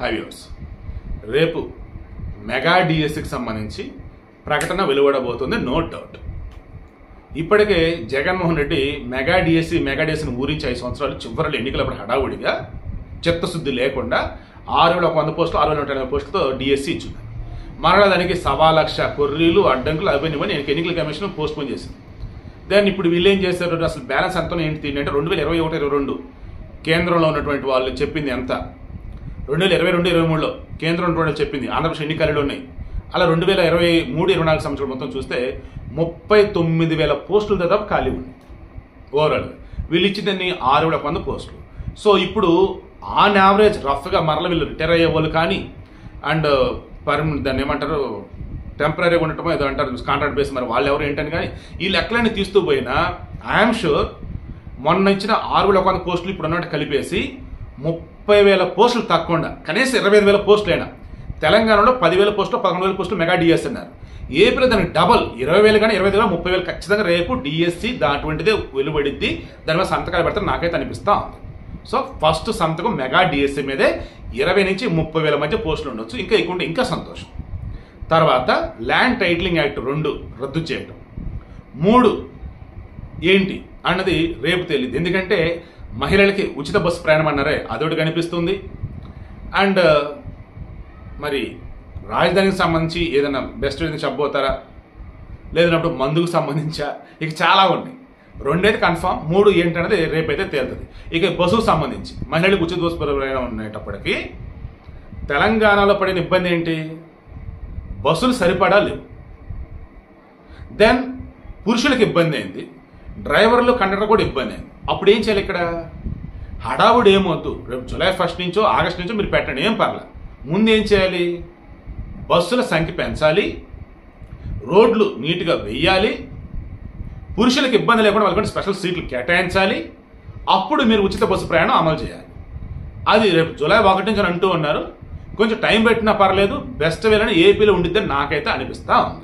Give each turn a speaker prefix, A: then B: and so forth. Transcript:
A: Viewers, రేపు mega డిఎస్సికి సంబంధించి ప్రకటన వెలువడబోతుంది, నో డౌట్. ఇప్పటికే జగన్మోహన్ రెడ్డి మెగా డిఎస్సిని ఊరించి 5 సంవత్సరాలు చివరిలో ఎన్నికలప్పుడు హడావుడిగా చిత్తశుద్ధి లేకుండా 6,100 పోస్టులు 6,180 పోస్టులతో డిఎస్సి ఇచ్చింది. మరలా దానికి 1,00,000 కొర్రీలు అడ్డంకులు అవన్నీ ఎన్నికల కమిషన్ పోస్ట్ పోన్ చేసింది. దాన్ని ఇప్పుడు వీళ్ళు ఏం చేశారు, అసలు బ్యాలెన్స్ అంతా ఏంటి అంటే 2021-22 కేంద్రంలో ఉన్నటువంటి వాళ్ళు చెప్పింది ఎంత, 2022-23లో కేంద్రం ఉన్నటువంటి చెప్పింది, ఆంధ్రప్రదేశ్ ఎన్నికలు ఉన్నాయి. అలా 2023-24 సంవత్సరం మొత్తం చూస్తే 39,000 పోస్టులు దాదాపు ఖాళీ ఉన్నాయి ఓవరాల్. వీళ్ళు ఇచ్చిందని 6,100 పోస్టులు. సో ఇప్పుడు ఆన్ యావరేజ్ రఫ్గా మరల వీళ్ళు రిటైర్ అయ్యే వాళ్ళు కానీ అండ్ దాన్ని ఏమంటారు టెంపరీగా ఉండటమో ఏదో అంటారు కాంట్రాక్ట్ బేస్, మరి వాళ్ళు ఎవరు ఏంటని కానీ ఈ లెక్కలన్నీ తీస్తూ పోయినా ఐఎమ్ షూర్ మొన్న ఇచ్చిన 6,100 పోస్టులు ఇప్పుడు ఉన్నట్టు కలిపేసి 30,000 పోస్టులు తక్కువ, కనీసం 25,000 పోస్టులైనా. తెలంగాణలో 10,000 పోస్టులు 11,000 పోస్టులు మెగా డిఎస్సి అన్నారు. ఏపీలో దానికి డబల్ 20,000 కానీ 25,000 30,000 ఖచ్చితంగా రేపు డిఎస్సి దాటువంటిదే వెలువడిద్ది. దాని మీద సంతకాలు పెడితే నాకైతే అనిపిస్తా ఉంది. సో ఫస్ట్ సంతకం మెగా డిఎస్సి మీదే 20,000 నుంచి 30,000 మధ్య పోస్టులు ఉండొచ్చు, ఇంకా ఎక్కువ ఇంకా సంతోషం. తర్వాత ల్యాండ్ టైటిలింగ్ యాక్ట్ 2 రద్దు చేయటం, 3 ఏంటి అన్నది రేపు తెలియదు. ఎందుకంటే మహిళలకి ఉచిత బస్సు ప్రయాణం అన్నారే అదొకటి కనిపిస్తుంది. అండ్ మరి రాజధానికి సంబంధించి ఏదైనా బెస్ట్ చెప్పబోతారా, లేదన్నప్పుడు మందుకు సంబంధించా, ఇక చాలా ఉన్నాయి. 2 అయితే కన్ఫామ్, 3 ఏంటనేది రేపైతే తేలుతుంది. ఇక బస్సుకు సంబంధించి మహిళలకు ఉచిత బస్సు ప్రయాణం ఉండేటప్పటికీ తెలంగాణలో పడిన ఇబ్బంది ఏంటి, బస్సులు సరిపడా లేవు. దెన్ పురుషులకు ఇబ్బంది అయింది, డ్రైవర్లు కండక్టర్ కూడా ఇబ్బంది అయింది. అప్పుడు ఏం చేయాలి, ఇక్కడ హడావుడు ఏమవుతూ రేపు జూలై 1 నుంచో ఆగస్టు నుంచో మీరు పెట్టండి, ఏం పర్లేదు. ముందు ఏం చేయాలి, బస్సుల సంఖ్య పెంచాలి, రోడ్లు నీట్గా వెయ్యాలి, పురుషులకు ఇబ్బంది లేకుండా వాళ్ళకి స్పెషల్ సీట్లు కేటాయించాలి. అప్పుడు మీరు ఉచిత బస్సు ప్రయాణం అమలు చేయాలి. అది రేపు జూలై 1 నుంచి అంటూ ఉన్నారు. కొంచెం టైం పెట్టినా పర్లేదు, బెస్ట్ వేలని ఏపీలో ఉండిద్దని నాకైతే అనిపిస్తా ఉంది.